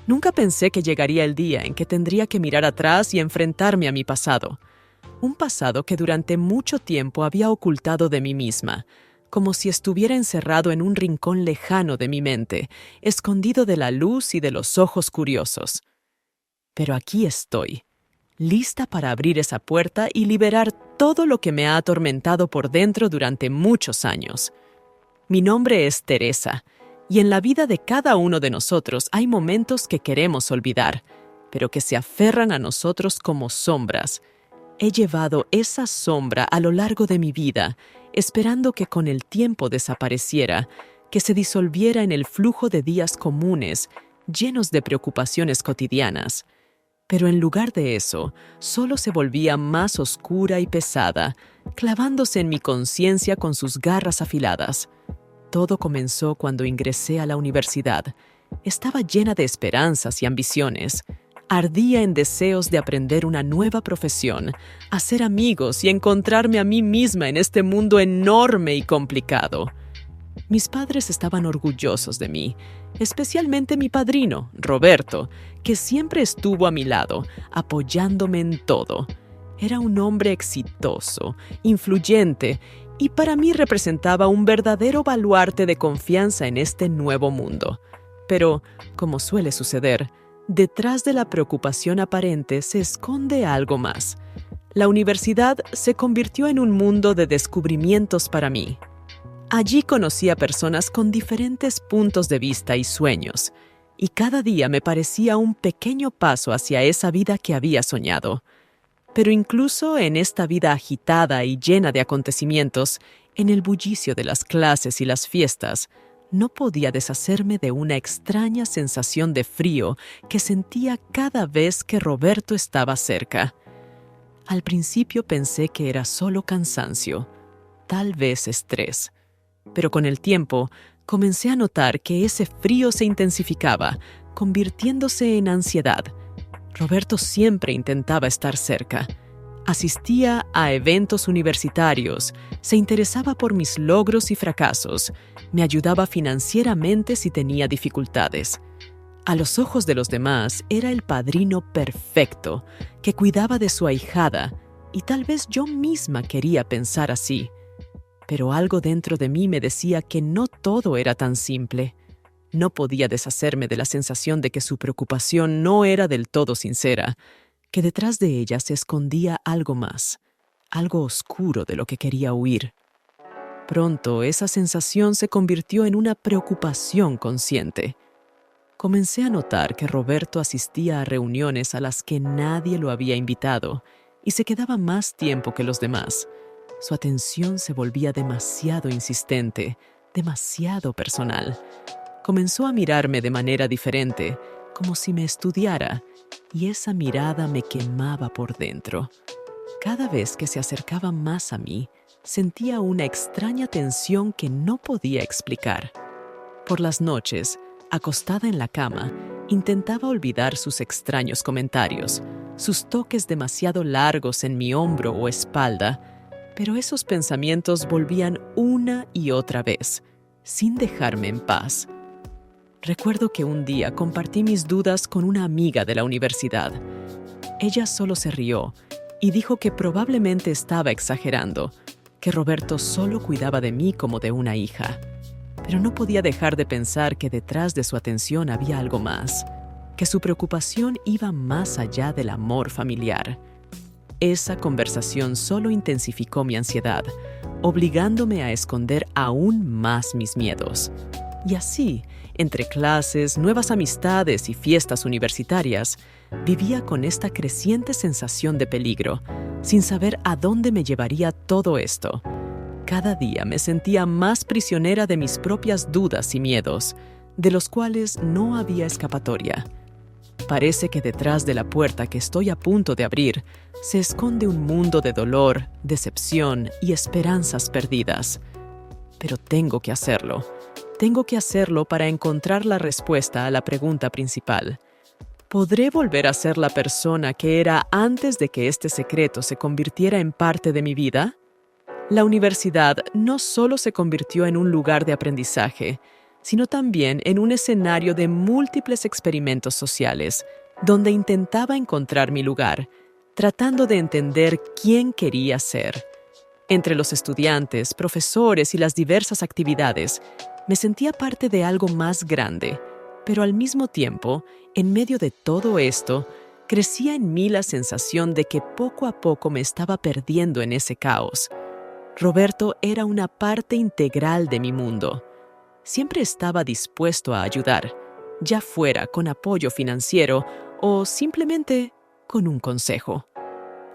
Nunca pensé que llegaría el día en que tendría que mirar atrás y enfrentarme a mi pasado. Un pasado que durante mucho tiempo había ocultado de mí misma, como si estuviera encerrado en un rincón lejano de mi mente, escondido de la luz y de los ojos curiosos. Pero aquí estoy, lista para abrir esa puerta y liberar todo lo que me ha atormentado por dentro durante muchos años. Mi nombre es Teresa, y en la vida de cada uno de nosotros hay momentos que queremos olvidar, pero que se aferran a nosotros como sombras. He llevado esa sombra a lo largo de mi vida, esperando que con el tiempo desapareciera, que se disolviera en el flujo de días comunes, llenos de preocupaciones cotidianas. Pero en lugar de eso, solo se volvía más oscura y pesada, clavándose en mi conciencia con sus garras afiladas. Todo comenzó cuando ingresé a la universidad. Estaba llena de esperanzas y ambiciones. Ardía en deseos de aprender una nueva profesión, hacer amigos y encontrarme a mí misma en este mundo enorme y complicado. Mis padres estaban orgullosos de mí, especialmente mi padrino, Roberto, que siempre estuvo a mi lado, apoyándome en todo. Era un hombre exitoso, influyente, y para mí representaba un verdadero baluarte de confianza en este nuevo mundo. Pero, como suele suceder, detrás de la preocupación aparente se esconde algo más. La universidad se convirtió en un mundo de descubrimientos para mí. Allí conocí a personas con diferentes puntos de vista y sueños, y cada día me parecía un pequeño paso hacia esa vida que había soñado. Pero incluso en esta vida agitada y llena de acontecimientos, en el bullicio de las clases y las fiestas, no podía deshacerme de una extraña sensación de frío que sentía cada vez que Roberto estaba cerca. Al principio pensé que era solo cansancio, tal vez estrés. Pero con el tiempo, comencé a notar que ese frío se intensificaba, convirtiéndose en ansiedad. Roberto siempre intentaba estar cerca. Asistía a eventos universitarios, se interesaba por mis logros y fracasos, me ayudaba financieramente si tenía dificultades. A los ojos de los demás, era el padrino perfecto, que cuidaba de su ahijada, y tal vez yo misma quería pensar así. Pero algo dentro de mí me decía que no todo era tan simple. No podía deshacerme de la sensación de que su preocupación no era del todo sincera, que detrás de ella se escondía algo más, algo oscuro de lo que quería huir. Pronto esa sensación se convirtió en una preocupación consciente. Comencé a notar que Roberto asistía a reuniones a las que nadie lo había invitado y se quedaba más tiempo que los demás. Su atención se volvía demasiado insistente, demasiado personal. Comenzó a mirarme de manera diferente, como si me estudiara, y esa mirada me quemaba por dentro. Cada vez que se acercaba más a mí, sentía una extraña tensión que no podía explicar. Por las noches, acostada en la cama, intentaba olvidar sus extraños comentarios, sus toques demasiado largos en mi hombro o espalda, pero esos pensamientos volvían una y otra vez, sin dejarme en paz. Recuerdo que un día compartí mis dudas con una amiga de la universidad. Ella solo se rió y dijo que probablemente estaba exagerando, que Roberto solo cuidaba de mí como de una hija. Pero no podía dejar de pensar que detrás de su atención había algo más, que su preocupación iba más allá del amor familiar. Esa conversación solo intensificó mi ansiedad, obligándome a esconder aún más mis miedos. Y así, entre clases, nuevas amistades y fiestas universitarias, vivía con esta creciente sensación de peligro, sin saber a dónde me llevaría todo esto. Cada día me sentía más prisionera de mis propias dudas y miedos, de los cuales no había escapatoria. Parece que detrás de la puerta que estoy a punto de abrir, se esconde un mundo de dolor, decepción y esperanzas perdidas. Pero tengo que hacerlo. Tengo que hacerlo para encontrar la respuesta a la pregunta principal. ¿Podré volver a ser la persona que era antes de que este secreto se convirtiera en parte de mi vida? La universidad no solo se convirtió en un lugar de aprendizaje, sino también en un escenario de múltiples experimentos sociales, donde intentaba encontrar mi lugar, tratando de entender quién quería ser. Entre los estudiantes, profesores y las diversas actividades, me sentía parte de algo más grande, pero al mismo tiempo, en medio de todo esto, crecía en mí la sensación de que poco a poco me estaba perdiendo en ese caos. Roberto era una parte integral de mi mundo. Siempre estaba dispuesto a ayudar, ya fuera con apoyo financiero o simplemente con un consejo.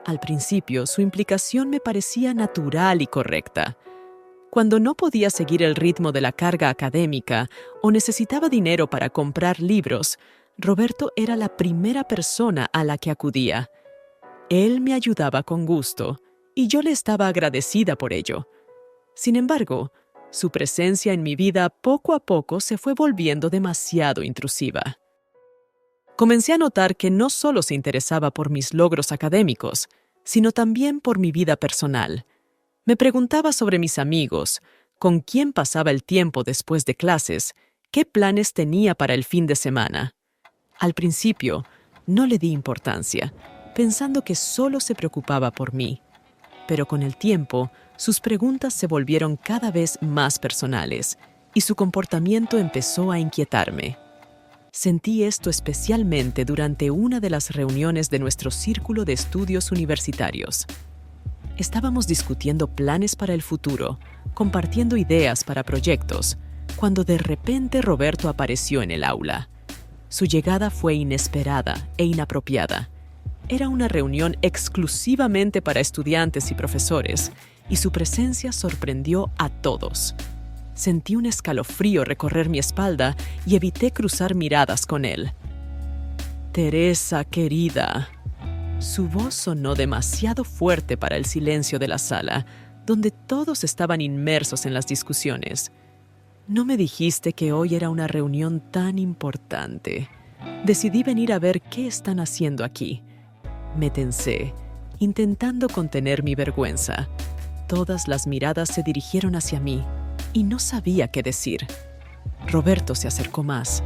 Al principio, su implicación me parecía natural y correcta. Cuando no podía seguir el ritmo de la carga académica o necesitaba dinero para comprar libros, Roberto era la primera persona a la que acudía. Él me ayudaba con gusto y yo le estaba agradecida por ello. Sin embargo, su presencia en mi vida poco a poco se fue volviendo demasiado intrusiva. Comencé a notar que no solo se interesaba por mis logros académicos, sino también por mi vida personal. Me preguntaba sobre mis amigos, con quién pasaba el tiempo después de clases, qué planes tenía para el fin de semana. Al principio, no le di importancia, pensando que solo se preocupaba por mí. Pero con el tiempo, sus preguntas se volvieron cada vez más personales y su comportamiento empezó a inquietarme. Sentí esto especialmente durante una de las reuniones de nuestro círculo de estudios universitarios. Estábamos discutiendo planes para el futuro, compartiendo ideas para proyectos, cuando de repente Roberto apareció en el aula. Su llegada fue inesperada e inapropiada. Era una reunión exclusivamente para estudiantes y profesores, y su presencia sorprendió a todos. Sentí un escalofrío recorrer mi espalda y evité cruzar miradas con él. «Teresa, querida». Su voz sonó demasiado fuerte para el silencio de la sala, donde todos estaban inmersos en las discusiones. «No me dijiste que hoy era una reunión tan importante. Decidí venir a ver qué están haciendo aquí». Me tensé, intentando contener mi vergüenza. Todas las miradas se dirigieron hacia mí y no sabía qué decir. Roberto se acercó más.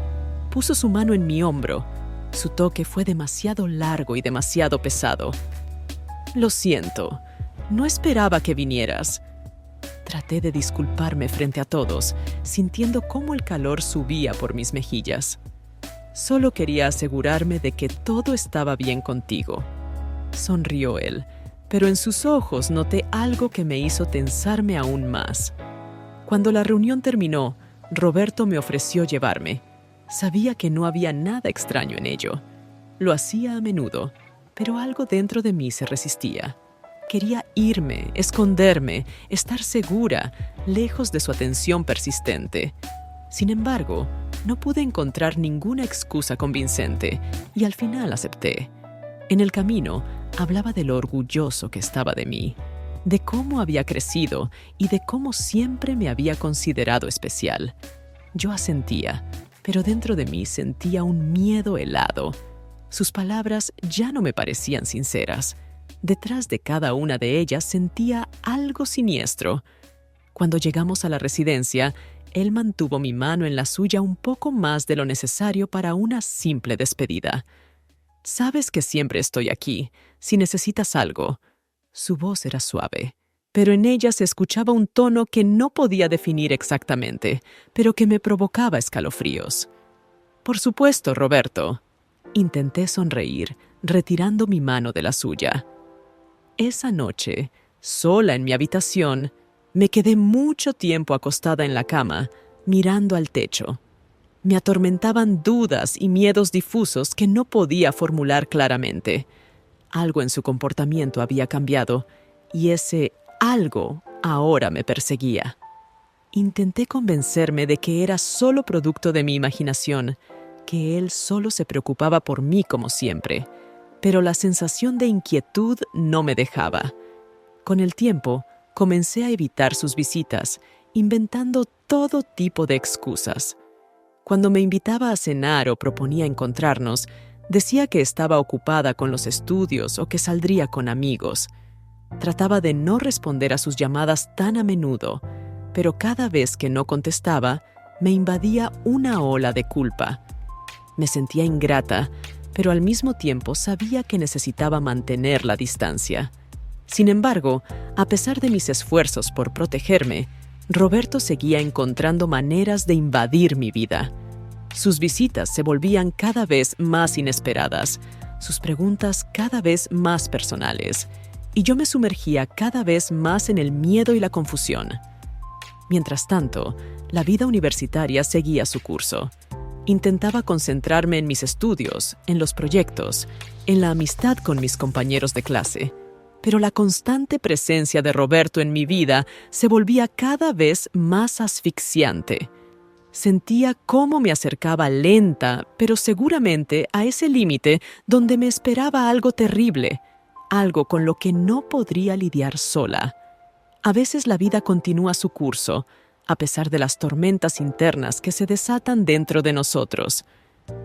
Puso su mano en mi hombro. Su toque fue demasiado largo y demasiado pesado. «Lo siento, no esperaba que vinieras». Traté de disculparme frente a todos, sintiendo cómo el calor subía por mis mejillas. «Solo quería asegurarme de que todo estaba bien contigo». Sonrió él, pero en sus ojos noté algo que me hizo tensarme aún más. Cuando la reunión terminó, Roberto me ofreció llevarme. Sabía que no había nada extraño en ello. Lo hacía a menudo, pero algo dentro de mí se resistía. Quería irme, esconderme, estar segura, lejos de su atención persistente. Sin embargo, no pude encontrar ninguna excusa convincente y al final acepté. En el camino, hablaba de lo orgulloso que estaba de mí, de cómo había crecido y de cómo siempre me había considerado especial. Yo asentía, pero dentro de mí sentía un miedo helado. Sus palabras ya no me parecían sinceras. Detrás de cada una de ellas sentía algo siniestro. Cuando llegamos a la residencia, él mantuvo mi mano en la suya un poco más de lo necesario para una simple despedida. «Sabes que siempre estoy aquí, si necesitas algo». Su voz era suave, pero en ella se escuchaba un tono que no podía definir exactamente, pero que me provocaba escalofríos. «Por supuesto, Roberto». Intenté sonreír, retirando mi mano de la suya. Esa noche, sola en mi habitación, me quedé mucho tiempo acostada en la cama, mirando al techo. Me atormentaban dudas y miedos difusos que no podía formular claramente. Algo en su comportamiento había cambiado, y ese algo ahora me perseguía. Intenté convencerme de que era solo producto de mi imaginación, que él solo se preocupaba por mí como siempre, pero la sensación de inquietud no me dejaba. Con el tiempo, comencé a evitar sus visitas, inventando todo tipo de excusas. Cuando me invitaba a cenar o proponía encontrarnos, decía que estaba ocupada con los estudios o que saldría con amigos. Trataba de no responder a sus llamadas tan a menudo, pero cada vez que no contestaba, me invadía una ola de culpa. Me sentía ingrata, pero al mismo tiempo sabía que necesitaba mantener la distancia. Sin embargo, a pesar de mis esfuerzos por protegerme, Roberto seguía encontrando maneras de invadir mi vida. Sus visitas se volvían cada vez más inesperadas, sus preguntas cada vez más personales, y yo me sumergía cada vez más en el miedo y la confusión. Mientras tanto, la vida universitaria seguía su curso. Intentaba concentrarme en mis estudios, en los proyectos, en la amistad con mis compañeros de clase. Pero la constante presencia de Roberto en mi vida se volvía cada vez más asfixiante. Sentía cómo me acercaba lenta, pero seguramente a ese límite donde me esperaba algo terrible, algo con lo que no podría lidiar sola. A veces la vida continúa su curso, a pesar de las tormentas internas que se desatan dentro de nosotros.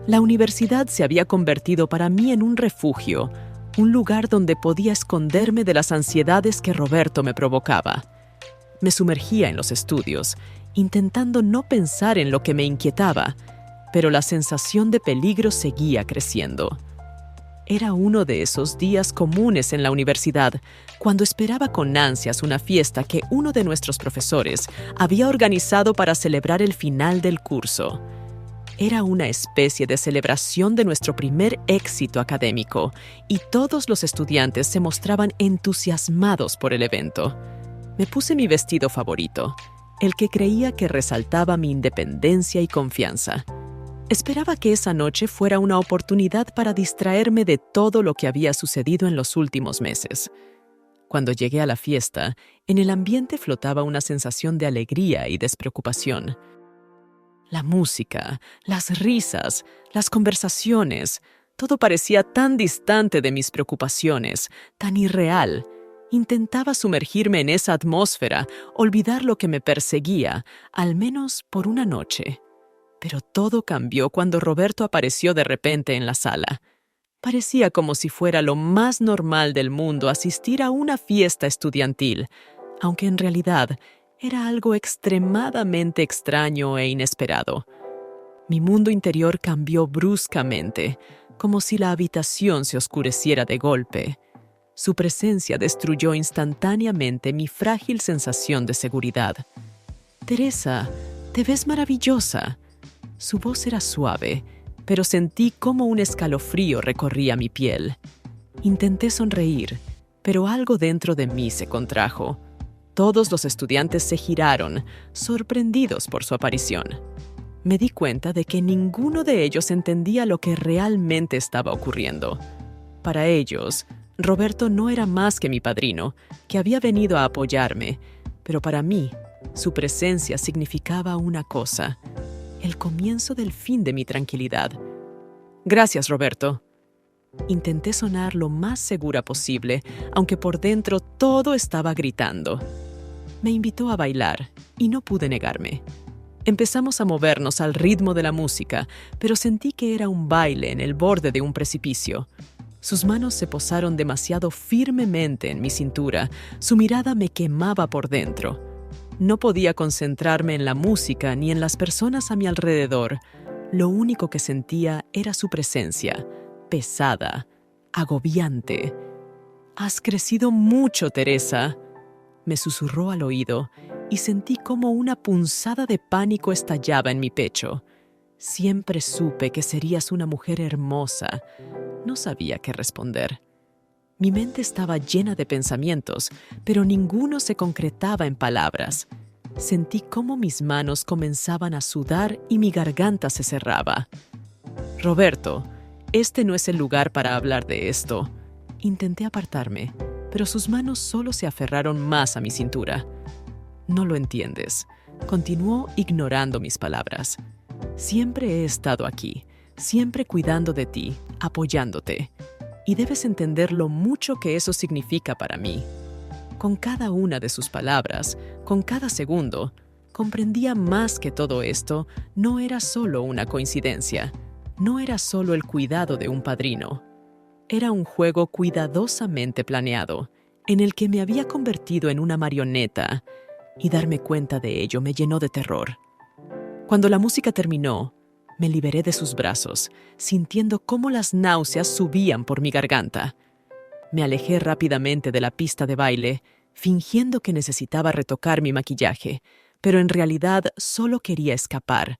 La universidad se había convertido para mí en un refugio, un lugar donde podía esconderme de las ansiedades que Roberto me provocaba. Me sumergía en los estudios, intentando no pensar en lo que me inquietaba, pero la sensación de peligro seguía creciendo. Era uno de esos días comunes en la universidad, cuando esperaba con ansias una fiesta que uno de nuestros profesores había organizado para celebrar el final del curso. Era una especie de celebración de nuestro primer éxito académico, y todos los estudiantes se mostraban entusiasmados por el evento. Me puse mi vestido favorito, el que creía que resaltaba mi independencia y confianza. Esperaba que esa noche fuera una oportunidad para distraerme de todo lo que había sucedido en los últimos meses. Cuando llegué a la fiesta, en el ambiente flotaba una sensación de alegría y despreocupación. La música, las risas, las conversaciones, todo parecía tan distante de mis preocupaciones, tan irreal. Intentaba sumergirme en esa atmósfera, olvidar lo que me perseguía, al menos por una noche. Pero todo cambió cuando Roberto apareció de repente en la sala. Parecía como si fuera lo más normal del mundo asistir a una fiesta estudiantil, aunque en realidad era algo extremadamente extraño e inesperado. Mi mundo interior cambió bruscamente, como si la habitación se oscureciera de golpe. Su presencia destruyó instantáneamente mi frágil sensación de seguridad. «Teresa, te ves maravillosa». Su voz era suave, pero sentí como un escalofrío recorría mi piel. Intenté sonreír, pero algo dentro de mí se contrajo. Todos los estudiantes se giraron, sorprendidos por su aparición. Me di cuenta de que ninguno de ellos entendía lo que realmente estaba ocurriendo. Para ellos, Roberto no era más que mi padrino, que había venido a apoyarme, pero para mí, su presencia significaba una cosa: el comienzo del fin de mi tranquilidad. «Gracias, Roberto». Intenté sonar lo más segura posible, aunque por dentro todo estaba gritando. Me invitó a bailar, y no pude negarme. Empezamos a movernos al ritmo de la música, pero sentí que era un baile en el borde de un precipicio. Sus manos se posaron demasiado firmemente en mi cintura, su mirada me quemaba por dentro. No podía concentrarme en la música ni en las personas a mi alrededor. Lo único que sentía era su presencia, pesada, agobiante. «Has crecido mucho, Teresa», me susurró al oído, y sentí como una punzada de pánico estallaba en mi pecho. Siempre supe que serías una mujer hermosa. No sabía qué responder. Mi mente estaba llena de pensamientos, pero ninguno se concretaba en palabras. Sentí cómo mis manos comenzaban a sudar y mi garganta se cerraba. «Roberto, este no es el lugar para hablar de esto». Intenté apartarme, pero sus manos solo se aferraron más a mi cintura. «No lo entiendes», continuó ignorando mis palabras. «Siempre he estado aquí, siempre cuidando de ti, apoyándote. Y debes entender lo mucho que eso significa para mí». Con cada una de sus palabras, con cada segundo, comprendía más que todo esto no era solo una coincidencia, no era solo el cuidado de un padrino. Era un juego cuidadosamente planeado, en el que me había convertido en una marioneta, y darme cuenta de ello me llenó de terror. Cuando la música terminó, me liberé de sus brazos, sintiendo cómo las náuseas subían por mi garganta. Me alejé rápidamente de la pista de baile, fingiendo que necesitaba retocar mi maquillaje, pero en realidad solo quería escapar,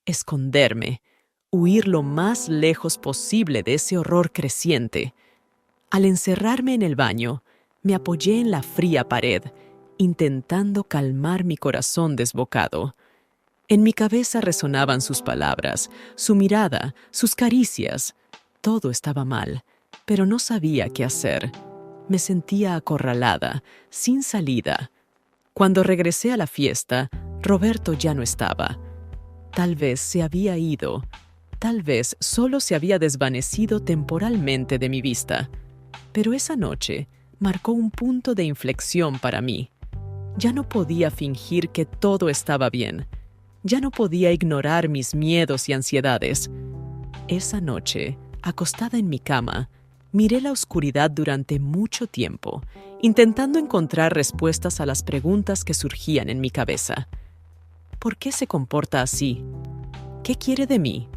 esconderme, huir lo más lejos posible de ese horror creciente. Al encerrarme en el baño, me apoyé en la fría pared, intentando calmar mi corazón desbocado. En mi cabeza resonaban sus palabras, su mirada, sus caricias. Todo estaba mal, pero no sabía qué hacer. Me sentía acorralada, sin salida. Cuando regresé a la fiesta, Roberto ya no estaba. Tal vez se había ido. Tal vez solo se había desvanecido temporalmente de mi vista. Pero esa noche marcó un punto de inflexión para mí. Ya no podía fingir que todo estaba bien. Ya no podía ignorar mis miedos y ansiedades. Esa noche, acostada en mi cama, miré la oscuridad durante mucho tiempo, intentando encontrar respuestas a las preguntas que surgían en mi cabeza. ¿Por qué se comporta así? ¿Qué quiere de mí?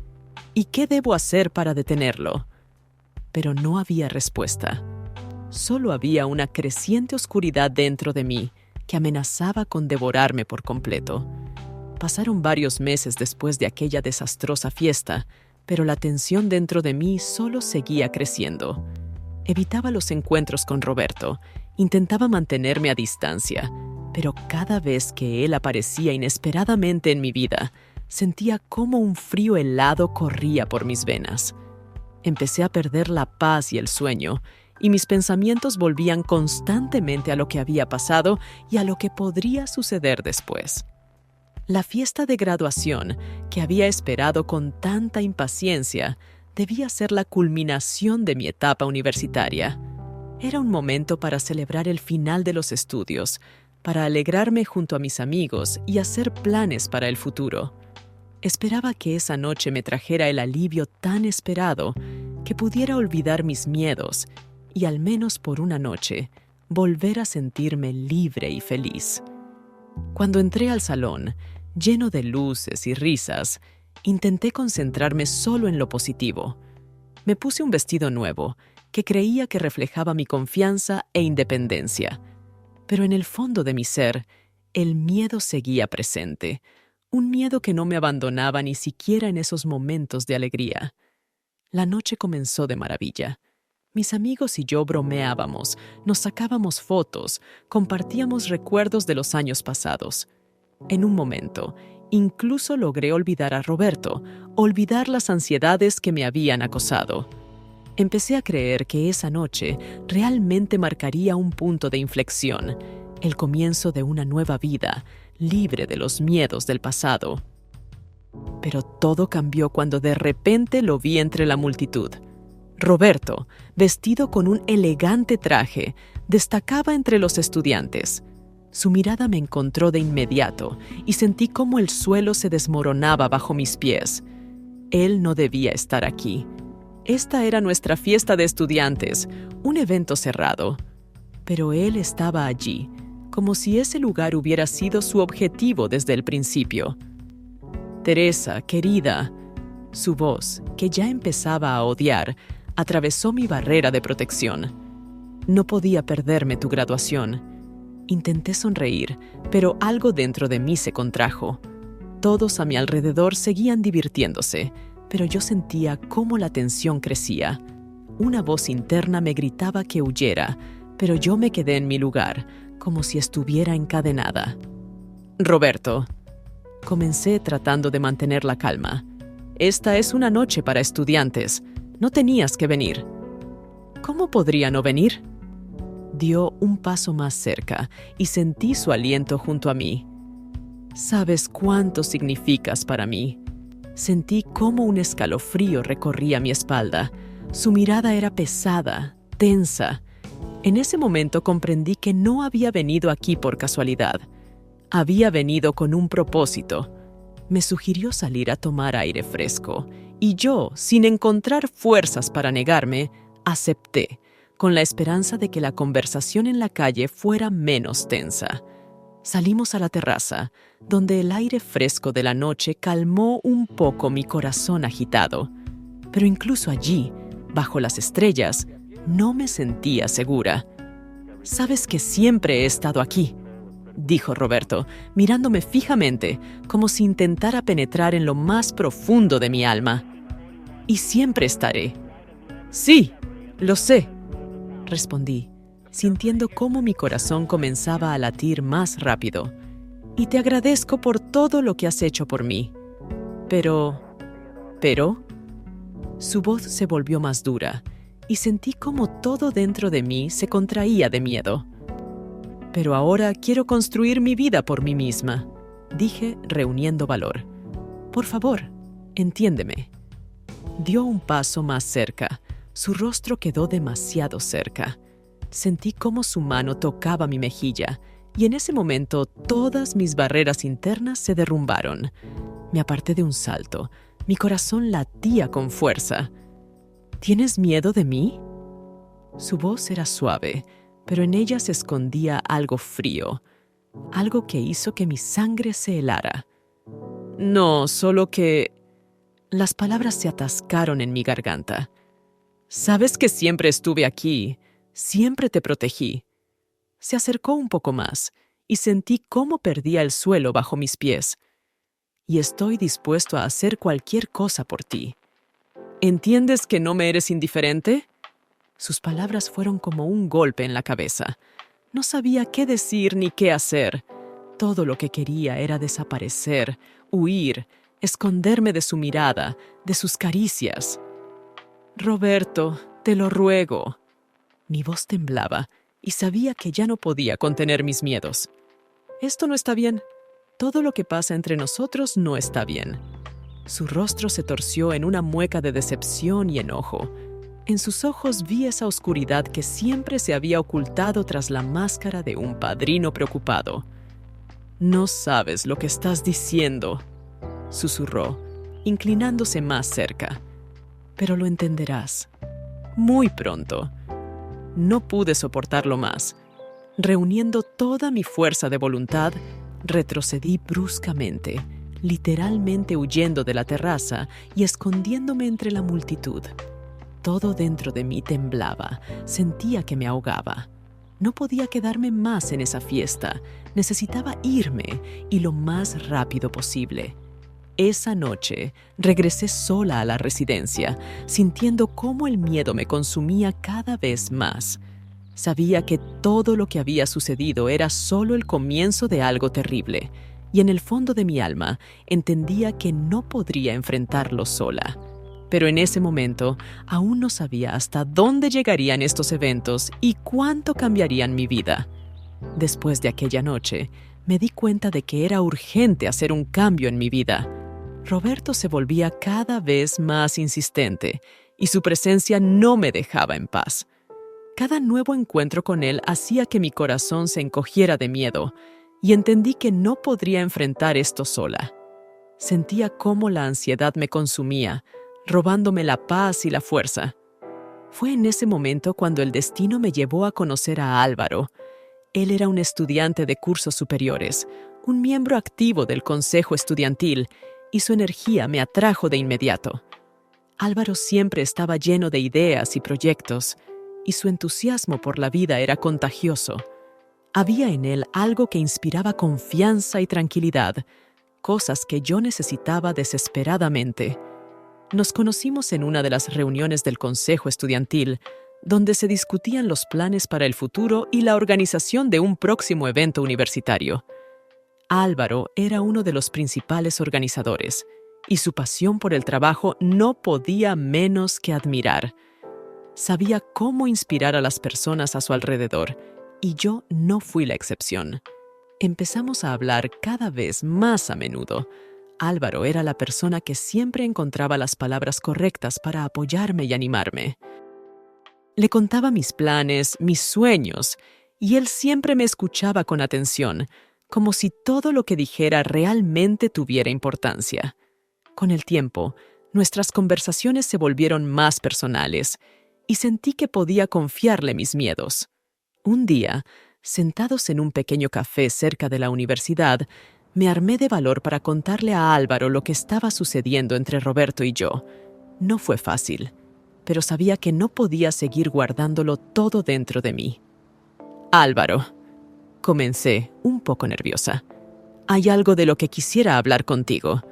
¿Y qué debo hacer para detenerlo? Pero no había respuesta. Solo había una creciente oscuridad dentro de mí que amenazaba con devorarme por completo. Pasaron varios meses después de aquella desastrosa fiesta, pero la tensión dentro de mí solo seguía creciendo. Evitaba los encuentros con Roberto, intentaba mantenerme a distancia, pero cada vez que él aparecía inesperadamente en mi vida, sentía cómo un frío helado corría por mis venas. Empecé a perder la paz y el sueño, y mis pensamientos volvían constantemente a lo que había pasado y a lo que podría suceder después. La fiesta de graduación, que había esperado con tanta impaciencia, debía ser la culminación de mi etapa universitaria. Era un momento para celebrar el final de los estudios, para alegrarme junto a mis amigos y hacer planes para el futuro. Esperaba que esa noche me trajera el alivio tan esperado, que pudiera olvidar mis miedos y, al menos por una noche, volver a sentirme libre y feliz. Cuando entré al salón, lleno de luces y risas, intenté concentrarme solo en lo positivo. Me puse un vestido nuevo, que creía que reflejaba mi confianza e independencia. Pero en el fondo de mi ser, el miedo seguía presente, un miedo que no me abandonaba ni siquiera en esos momentos de alegría. La noche comenzó de maravilla. Mis amigos y yo bromeábamos, nos sacábamos fotos, compartíamos recuerdos de los años pasados. En un momento, incluso logré olvidar a Roberto, olvidar las ansiedades que me habían acosado. Empecé a creer que esa noche realmente marcaría un punto de inflexión, el comienzo de una nueva vida, libre de los miedos del pasado. Pero todo cambió cuando de repente lo vi entre la multitud. Roberto, vestido con un elegante traje, destacaba entre los estudiantes. Su mirada me encontró de inmediato y sentí cómo el suelo se desmoronaba bajo mis pies. Él no debía estar aquí. Esta era nuestra fiesta de estudiantes, un evento cerrado. Pero él estaba allí, como si ese lugar hubiera sido su objetivo desde el principio. Teresa, querida. Su voz, que ya empezaba a odiar, atravesó mi barrera de protección. No podía perderme tu graduación. Intenté sonreír, pero algo dentro de mí se contrajo. Todos a mi alrededor seguían divirtiéndose, pero yo sentía cómo la tensión crecía. Una voz interna me gritaba que huyera, pero yo me quedé en mi lugar, como si estuviera encadenada. Roberto. Comencé tratando de mantener la calma. Esta es una noche para estudiantes. No tenías que venir. ¿Cómo podría no venir? Dio un paso más cerca y sentí su aliento junto a mí. Sabes cuánto significas para mí. Sentí cómo un escalofrío recorría mi espalda. Su mirada era pesada, tensa. En ese momento comprendí que no había venido aquí por casualidad. Había venido con un propósito. Me sugirió salir a tomar aire fresco, y yo, sin encontrar fuerzas para negarme, acepté, con la esperanza de que la conversación en la calle fuera menos tensa. Salimos a la terraza, donde el aire fresco de la noche calmó un poco mi corazón agitado. Pero incluso allí, bajo las estrellas, no me sentía segura. «Sabes que siempre he estado aquí», dijo Roberto, mirándome fijamente, como si intentara penetrar en lo más profundo de mi alma. «Y siempre estaré». «Sí, lo sé», respondí, sintiendo cómo mi corazón comenzaba a latir más rápido. «Y te agradezco por todo lo que has hecho por mí». «Pero...» Su voz se volvió más dura, y sentí como todo dentro de mí se contraía de miedo. «Pero ahora quiero construir mi vida por mí misma», dije, reuniendo valor. «Por favor, entiéndeme». Dio un paso más cerca. Su rostro quedó demasiado cerca. Sentí cómo su mano tocaba mi mejilla, y en ese momento todas mis barreras internas se derrumbaron. Me aparté de un salto. Mi corazón latía con fuerza. «¿Tienes miedo de mí?». Su voz era suave, pero en ella se escondía algo frío, algo que hizo que mi sangre se helara. «No, solo que...». Las palabras se atascaron en mi garganta. «Sabes que siempre estuve aquí, siempre te protegí». Se acercó un poco más, y sentí cómo perdía el suelo bajo mis pies. «Y estoy dispuesto a hacer cualquier cosa por ti. ¿Entiendes que no me eres indiferente?». Sus palabras fueron como un golpe en la cabeza. No sabía qué decir ni qué hacer. Todo lo que quería era desaparecer, huir, esconderme de su mirada, de sus caricias. «Roberto, te lo ruego». Mi voz temblaba y sabía que ya no podía contener mis miedos. «Esto no está bien. Todo lo que pasa entre nosotros no está bien». Su rostro se torció en una mueca de decepción y enojo. En sus ojos vi esa oscuridad que siempre se había ocultado tras la máscara de un padrino preocupado. «No sabes lo que estás diciendo», susurró, inclinándose más cerca. «Pero lo entenderás. Muy pronto». No pude soportarlo más. Reuniendo toda mi fuerza de voluntad, retrocedí bruscamente, literalmente huyendo de la terraza y escondiéndome entre la multitud. Todo dentro de mí temblaba, sentía que me ahogaba. No podía quedarme más en esa fiesta, necesitaba irme y lo más rápido posible. Esa noche regresé sola a la residencia, sintiendo cómo el miedo me consumía cada vez más. Sabía que todo lo que había sucedido era solo el comienzo de algo terrible, y en el fondo de mi alma entendía que no podría enfrentarlo sola. Pero en ese momento aún no sabía hasta dónde llegarían estos eventos y cuánto cambiarían mi vida. Después de aquella noche, me di cuenta de que era urgente hacer un cambio en mi vida. Roberto se volvía cada vez más insistente y su presencia no me dejaba en paz. Cada nuevo encuentro con él hacía que mi corazón se encogiera de miedo y entendí que no podría enfrentar esto sola. Sentía cómo la ansiedad me consumía, robándome la paz y la fuerza. Fue en ese momento cuando el destino me llevó a conocer a Álvaro. Él era un estudiante de cursos superiores, un miembro activo del consejo estudiantil, y su energía me atrajo de inmediato. Álvaro siempre estaba lleno de ideas y proyectos, y su entusiasmo por la vida era contagioso. Había en él algo que inspiraba confianza y tranquilidad, cosas que yo necesitaba desesperadamente. Nos conocimos en una de las reuniones del consejo estudiantil, donde se discutían los planes para el futuro y la organización de un próximo evento universitario. Álvaro era uno de los principales organizadores, y su pasión por el trabajo no podía menos que admirar. Sabía cómo inspirar a las personas a su alrededor, y yo no fui la excepción. Empezamos a hablar cada vez más a menudo. Álvaro era la persona que siempre encontraba las palabras correctas para apoyarme y animarme. Le contaba mis planes, mis sueños, y él siempre me escuchaba con atención, como si todo lo que dijera realmente tuviera importancia. Con el tiempo, nuestras conversaciones se volvieron más personales, y sentí que podía confiarle mis miedos. Un día, Sentados en un pequeño café cerca de la universidad, me armé de valor para contarle a Álvaro lo que estaba sucediendo entre Roberto y yo. No fue fácil, pero sabía que no podía seguir guardándolo todo dentro de mí. Álvaro, comencé, un poco nerviosa. Hay algo de lo que quisiera hablar contigo.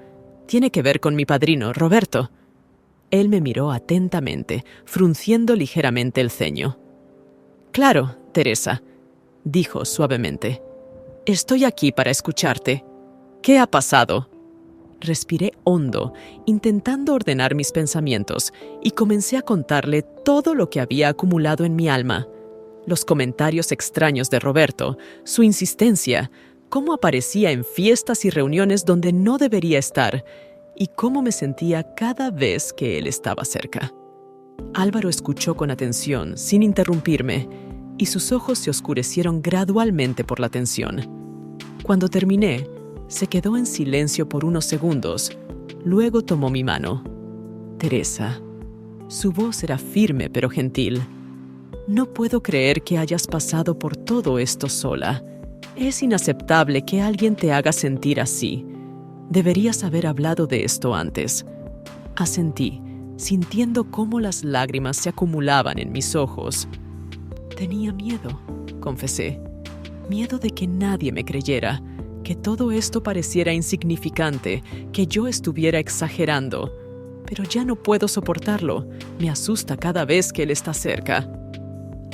Tiene que ver con mi padrino, Roberto. Él me miró atentamente, frunciendo ligeramente el ceño. Claro, Teresa, dijo suavemente. Estoy aquí para escucharte. ¿Qué ha pasado? Respiré hondo, intentando ordenar mis pensamientos, y comencé a contarle todo lo que había acumulado en mi alma. Los comentarios extraños de Roberto, su insistencia, cómo aparecía en fiestas y reuniones donde no debería estar, y cómo me sentía cada vez que él estaba cerca. Álvaro escuchó con atención, sin interrumpirme, y sus ojos se oscurecieron gradualmente por la tensión. Cuando terminé, se quedó en silencio por unos segundos. Luego tomó mi mano. Teresa. Su voz era firme pero gentil. No puedo creer que hayas pasado por todo esto sola. Es inaceptable que alguien te haga sentir así. Deberías haber hablado de esto antes. Asentí, sintiendo cómo las lágrimas se acumulaban en mis ojos. Tenía miedo, confesé. Miedo de que nadie me creyera, que todo esto pareciera insignificante, que yo estuviera exagerando. Pero ya no puedo soportarlo. Me asusta cada vez que él está cerca.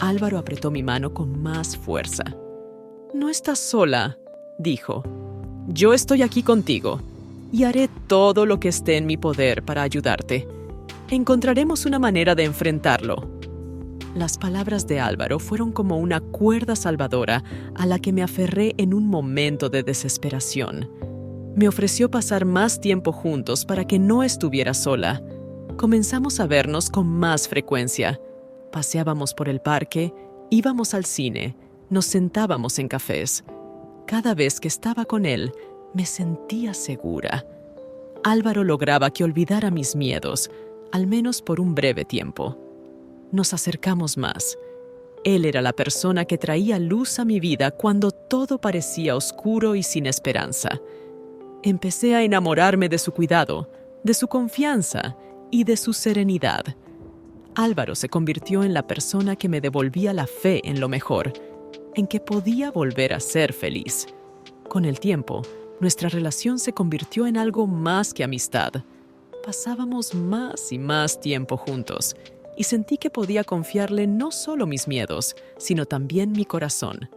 Álvaro apretó mi mano con más fuerza. No estás sola, dijo. Yo estoy aquí contigo y haré todo lo que esté en mi poder para ayudarte. Encontraremos una manera de enfrentarlo. Las palabras de Álvaro fueron como una cuerda salvadora a la que me aferré en un momento de desesperación. Me ofreció pasar más tiempo juntos para que no estuviera sola. Comenzamos a vernos con más frecuencia. Paseábamos por el parque, íbamos al cine, nos sentábamos en cafés. Cada vez que estaba con él, me sentía segura. Álvaro lograba que olvidara mis miedos, al menos por un breve tiempo. Nos acercamos más. Él era la persona que traía luz a mi vida cuando todo parecía oscuro y sin esperanza. Empecé a enamorarme de su cuidado, de su confianza y de su serenidad. Álvaro se convirtió en la persona que me devolvía la fe en lo mejor, en que podía volver a ser feliz. Con el tiempo, nuestra relación se convirtió en algo más que amistad. Pasábamos más y más tiempo juntos, y sentí que podía confiarle no solo mis miedos, sino también mi corazón.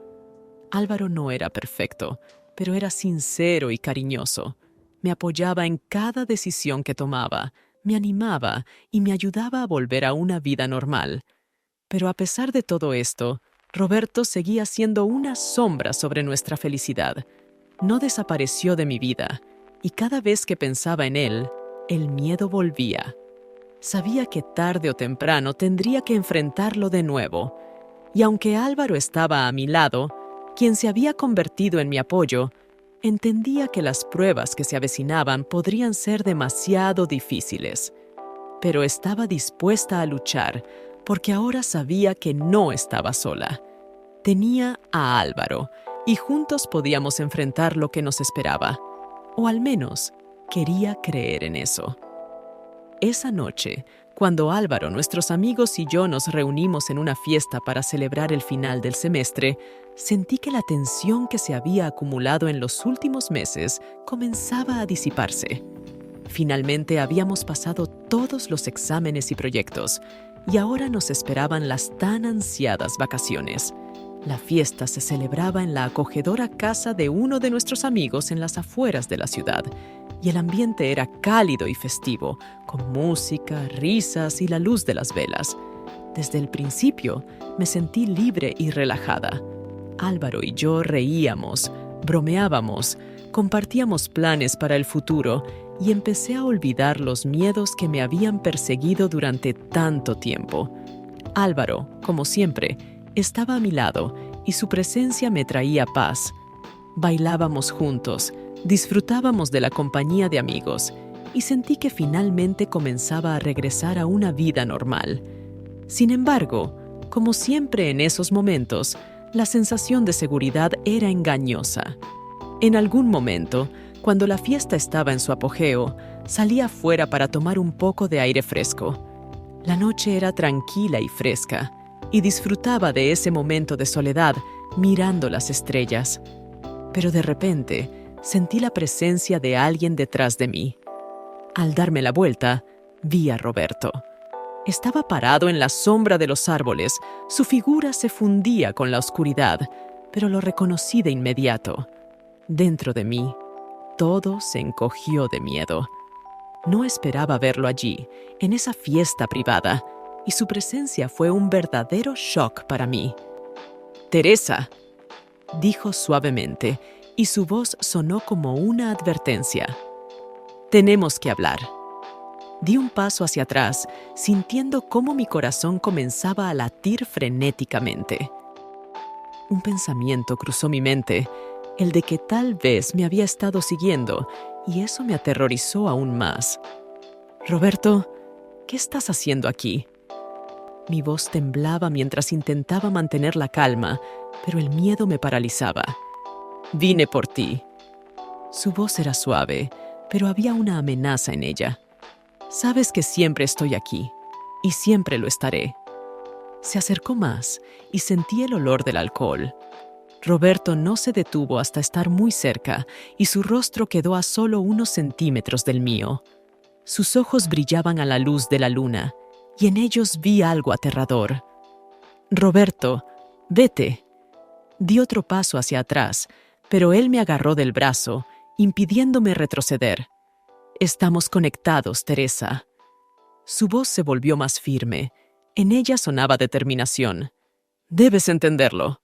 Álvaro no era perfecto, pero era sincero y cariñoso. Me apoyaba en cada decisión que tomaba, me animaba y me ayudaba a volver a una vida normal. Pero a pesar de todo esto, Roberto seguía siendo una sombra sobre nuestra felicidad. No desapareció de mi vida, y cada vez que pensaba en él, el miedo volvía. Sabía que tarde o temprano tendría que enfrentarlo de nuevo, y aunque Álvaro estaba a mi lado, quien se había convertido en mi apoyo, entendía que las pruebas que se avecinaban podrían ser demasiado difíciles. Pero estaba dispuesta a luchar, porque ahora sabía que no estaba sola. Tenía a Álvaro, y juntos podíamos enfrentar lo que nos esperaba. O al menos, quería creer en eso. Esa noche, cuando Álvaro, nuestros amigos y yo nos reunimos en una fiesta para celebrar el final del semestre, sentí que la tensión que se había acumulado en los últimos meses comenzaba a disiparse. Finalmente habíamos pasado todos los exámenes y proyectos, y ahora nos esperaban las tan ansiadas vacaciones. La fiesta se celebraba en la acogedora casa de uno de nuestros amigos en las afueras de la ciudad, y el ambiente era cálido y festivo, con música, risas y la luz de las velas. Desde el principio me sentí libre y relajada. Álvaro y yo reíamos, bromeábamos, compartíamos planes para el futuro y empecé a olvidar los miedos que me habían perseguido durante tanto tiempo. Álvaro, como siempre, estaba a mi lado y su presencia me traía paz. Bailábamos juntos, disfrutábamos de la compañía de amigos y sentí que finalmente comenzaba a regresar a una vida normal. Sin embargo, como siempre en esos momentos, La sensación de seguridad era engañosa. En algún momento, cuando la fiesta estaba en su apogeo, salí afuera para tomar un poco de aire fresco. La noche era tranquila y fresca, y disfrutaba de ese momento de soledad mirando las estrellas. Pero de repente, sentí la presencia de alguien detrás de mí. Al darme la vuelta, vi a Roberto. Estaba parado en la sombra de los árboles. Su figura se fundía con la oscuridad, pero lo reconocí de inmediato. Dentro de mí, todo se encogió de miedo. No esperaba verlo allí, en esa fiesta privada, y su presencia fue un verdadero shock para mí. «Teresa», dijo suavemente, y su voz sonó como una advertencia. «Tenemos que hablar». Di un paso hacia atrás, sintiendo cómo mi corazón comenzaba a latir frenéticamente. Un pensamiento cruzó mi mente, el de que tal vez me había estado siguiendo, y eso me aterrorizó aún más. «Roberto, ¿qué estás haciendo aquí?» Mi voz temblaba mientras intentaba mantener la calma, pero el miedo me paralizaba. «Vine por ti». Su voz era suave, pero había una amenaza en ella. «Sabes que siempre estoy aquí, y siempre lo estaré». Se acercó más, y sentí el olor del alcohol. Roberto no se detuvo hasta estar muy cerca, y su rostro quedó a solo unos centímetros del mío. Sus ojos brillaban a la luz de la luna, y en ellos vi algo aterrador. «Roberto, vete». Di otro paso hacia atrás, pero él me agarró del brazo, impidiéndome retroceder. «Estamos conectados, Teresa». Su voz se volvió más firme. En ella sonaba determinación. «Debes entenderlo».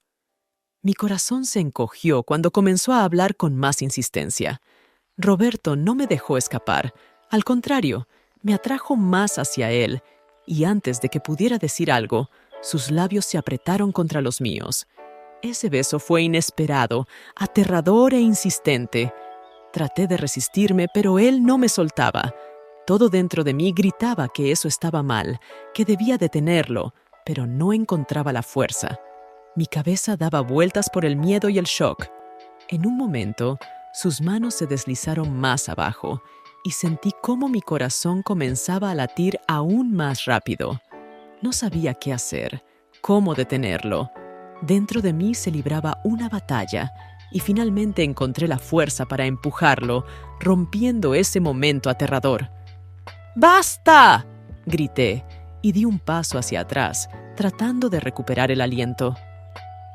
Mi corazón se encogió cuando comenzó a hablar con más insistencia. Roberto no me dejó escapar. Al contrario, me atrajo más hacia él, y antes de que pudiera decir algo, sus labios se apretaron contra los míos. Ese beso fue inesperado, aterrador e insistente. Traté de resistirme, pero él no me soltaba. Todo dentro de mí gritaba que eso estaba mal, que debía detenerlo, pero no encontraba la fuerza. Mi cabeza daba vueltas por el miedo y el shock. En un momento, sus manos se deslizaron más abajo, y sentí cómo mi corazón comenzaba a latir aún más rápido. No sabía qué hacer, cómo detenerlo. Dentro de mí se libraba una batalla, y finalmente encontré la fuerza para empujarlo, rompiendo ese momento aterrador. «¡Basta!», grité, y di un paso hacia atrás, tratando de recuperar el aliento.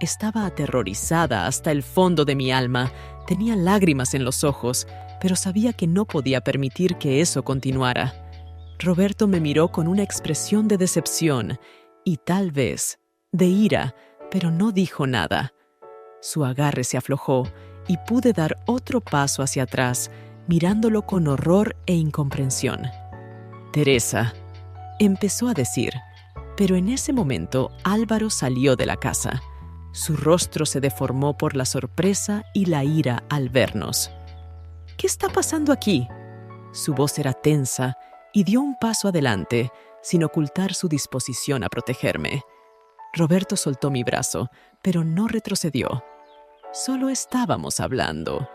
Estaba aterrorizada hasta el fondo de mi alma, tenía lágrimas en los ojos, pero sabía que no podía permitir que eso continuara. Roberto me miró con una expresión de decepción y tal vez de ira, pero no dijo nada. Su agarre se aflojó y pude dar otro paso hacia atrás, mirándolo con horror e incomprensión. «Teresa», empezó a decir, pero en ese momento Álvaro salió de la casa. Su rostro se deformó por la sorpresa y la ira al vernos. «¿Qué está pasando aquí?». Su voz era tensa y dio un paso adelante, sin ocultar su disposición a protegerme. Roberto soltó mi brazo, pero no retrocedió. «Solo estábamos hablando»,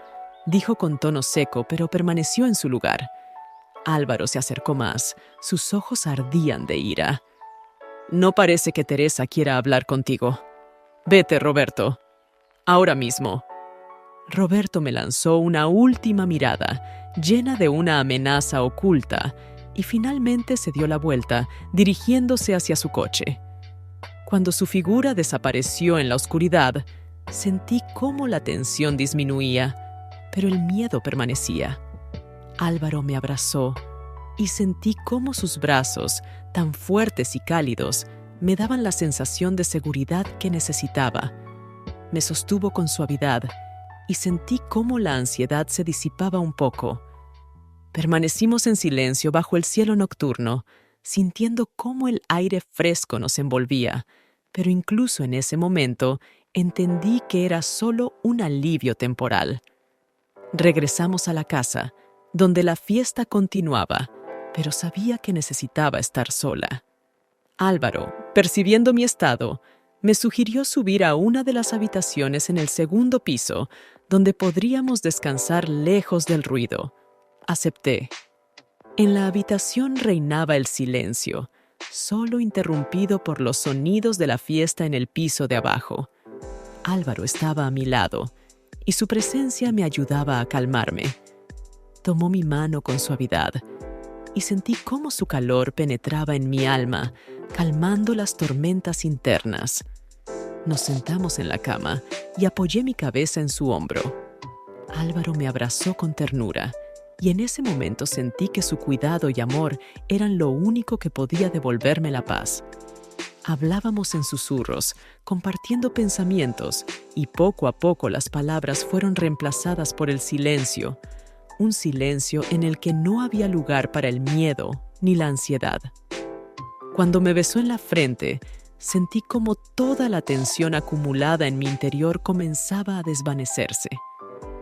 dijo con tono seco, pero permaneció en su lugar. Álvaro se acercó más, sus ojos ardían de ira. «No parece que Teresa quiera hablar contigo. Vete, Roberto. Ahora mismo». Roberto me lanzó una última mirada, llena de una amenaza oculta, y finalmente se dio la vuelta, dirigiéndose hacia su coche. Cuando su figura desapareció en la oscuridad, sentí cómo la tensión disminuía, pero el miedo permanecía. Álvaro me abrazó y sentí cómo sus brazos, tan fuertes y cálidos, me daban la sensación de seguridad que necesitaba. Me sostuvo con suavidad y sentí cómo la ansiedad se disipaba un poco. Permanecimos en silencio bajo el cielo nocturno, sintiendo cómo el aire fresco nos envolvía, pero incluso en ese momento entendí que era solo un alivio temporal. Regresamos a la casa, donde la fiesta continuaba, pero sabía que necesitaba estar sola. Álvaro, percibiendo mi estado, Me sugirió subir a una de las habitaciones en el segundo piso, donde podríamos descansar lejos del ruido. Acepté. En la habitación reinaba el silencio, solo interrumpido por los sonidos de la fiesta en el piso de abajo. Álvaro estaba a mi lado, y su presencia me ayudaba a calmarme. Tomó mi mano con suavidad, y sentí cómo su calor penetraba en mi alma, calmando las tormentas internas. Nos sentamos en la cama y apoyé mi cabeza en su hombro. Álvaro me abrazó con ternura, y en ese momento sentí que su cuidado y amor eran lo único que podía devolverme la paz. Hablábamos en susurros, compartiendo pensamientos, y poco a poco las palabras fueron reemplazadas por el silencio, un silencio en el que no había lugar para el miedo ni la ansiedad. Cuando me besó en la frente, sentí como toda la tensión acumulada en mi interior comenzaba a desvanecerse.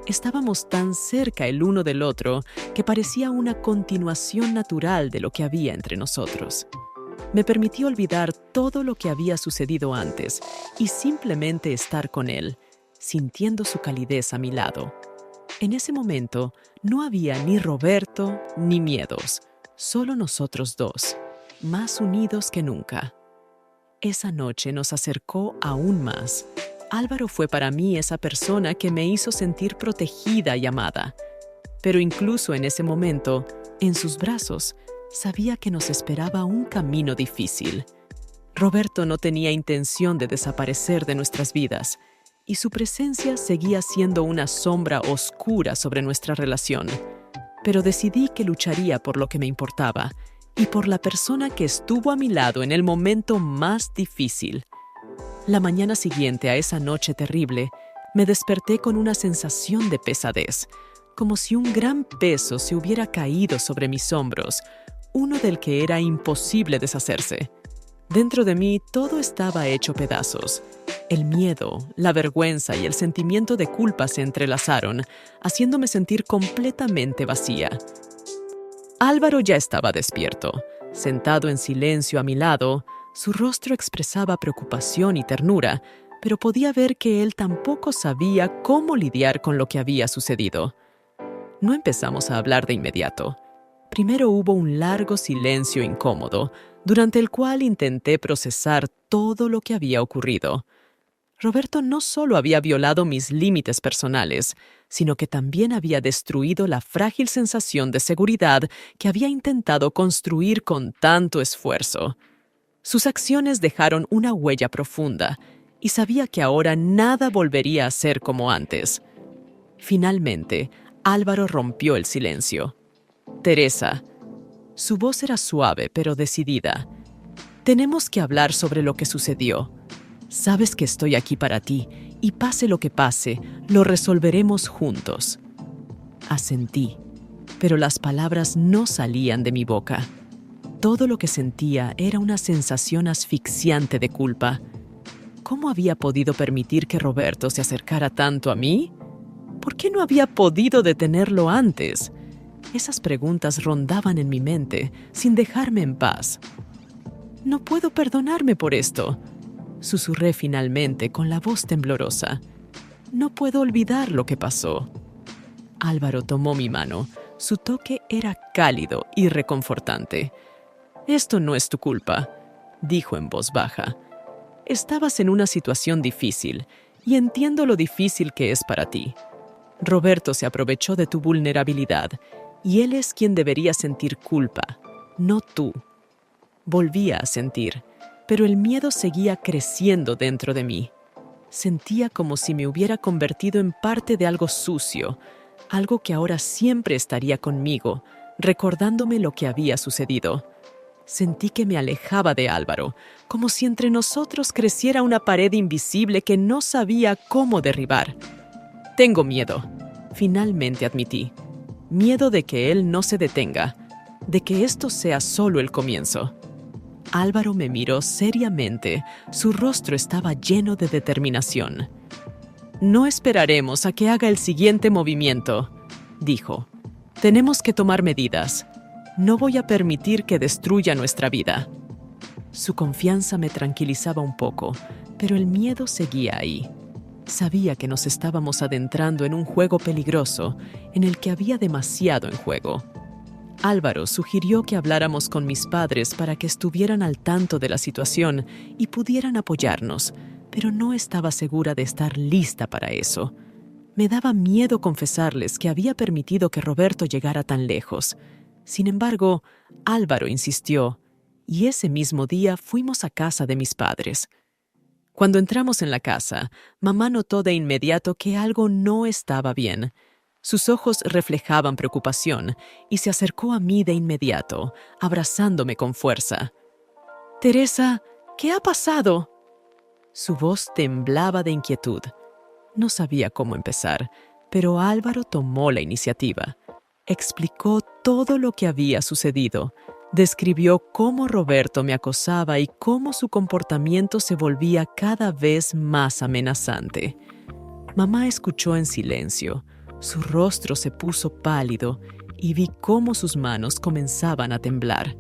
Estábamos tan cerca el uno del otro que parecía una continuación natural de lo que había entre nosotros. Me permití olvidar todo lo que había sucedido antes y simplemente estar con él, sintiendo su calidez a mi lado. En ese momento no había ni Roberto ni miedos, solo nosotros dos, más unidos que nunca. Esa noche nos acercó aún más. Álvaro fue para mí esa persona que me hizo sentir protegida y amada. Pero incluso en ese momento, en sus brazos, sabía que nos esperaba un camino difícil. Roberto no tenía intención de desaparecer de nuestras vidas, y su presencia seguía siendo una sombra oscura sobre nuestra relación. Pero decidí que lucharía por lo que me importaba y por la persona que estuvo a mi lado en el momento más difícil. La mañana siguiente a esa noche terrible, me desperté con una sensación de pesadez, como si un gran peso se hubiera caído sobre mis hombros, uno del que era imposible deshacerse. Dentro de mí todo estaba hecho pedazos. El miedo, la vergüenza y el sentimiento de culpa se entrelazaron, haciéndome sentir completamente vacía. Álvaro ya estaba despierto. Sentado en silencio a mi lado, su rostro expresaba preocupación y ternura, pero podía ver que él tampoco sabía cómo lidiar con lo que había sucedido. No empezamos a hablar de inmediato. Primero hubo un largo silencio incómodo, durante el cual intenté procesar todo lo que había ocurrido. Roberto no solo había violado mis límites personales, sino que también había destruido la frágil sensación de seguridad que había intentado construir con tanto esfuerzo. Sus acciones dejaron una huella profunda, y sabía que ahora nada volvería a ser como antes. Finalmente, Álvaro rompió el silencio. «Teresa». Su voz era suave pero decidida. «Tenemos que hablar sobre lo que sucedió. Sabes que estoy aquí para ti, y pase lo que pase, lo resolveremos juntos». Asentí, pero las palabras no salían de mi boca. Todo lo que sentía era una sensación asfixiante de culpa. ¿Cómo había podido permitir que Roberto se acercara tanto a mí? ¿Por qué no había podido detenerlo antes? Esas preguntas rondaban en mi mente, sin dejarme en paz. «No puedo perdonarme por esto», susurré finalmente con la voz temblorosa. «No puedo olvidar lo que pasó». Álvaro tomó mi mano. Su toque era cálido y reconfortante. «Esto no es tu culpa», dijo en voz baja. «Estabas en una situación difícil, y entiendo lo difícil que es para ti. Roberto se aprovechó de tu vulnerabilidad, y él es quien debería sentir culpa, no tú». Volvía a sentir, pero el miedo seguía creciendo dentro de mí. Sentía como si me hubiera convertido en parte de algo sucio, algo que ahora siempre estaría conmigo, recordándome lo que había sucedido. Sentí que me alejaba de Álvaro, como si entre nosotros creciera una pared invisible que no sabía cómo derribar. «Tengo miedo», finalmente admití. «Miedo de que él no se detenga, de que esto sea solo el comienzo». Álvaro me miró seriamente. Su rostro estaba lleno de determinación. «No esperaremos a que haga el siguiente movimiento», dijo. «Tenemos que tomar medidas. No voy a permitir que destruya nuestra vida». Su confianza me tranquilizaba un poco, pero el miedo seguía ahí. Sabía que nos estábamos adentrando en un juego peligroso en el que había demasiado en juego. Álvaro sugirió que habláramos con mis padres para que estuvieran al tanto de la situación y pudieran apoyarnos, pero no estaba segura de estar lista para eso. Me daba miedo confesarles que había permitido que Roberto llegara tan lejos. Sin embargo, Álvaro insistió, y ese mismo día fuimos a casa de mis padres. Cuando entramos en la casa, mamá notó de inmediato que algo no estaba bien. Sus ojos reflejaban preocupación y se acercó a mí de inmediato, abrazándome con fuerza. «Teresa, ¿qué ha pasado?». Su voz temblaba de inquietud. No sabía cómo empezar, pero Álvaro tomó la iniciativa. Explicó todo lo que había sucedido. Describió cómo Roberto me acosaba y cómo su comportamiento se volvía cada vez más amenazante. Mamá escuchó en silencio. Su rostro se puso pálido y vi cómo sus manos comenzaban a temblar.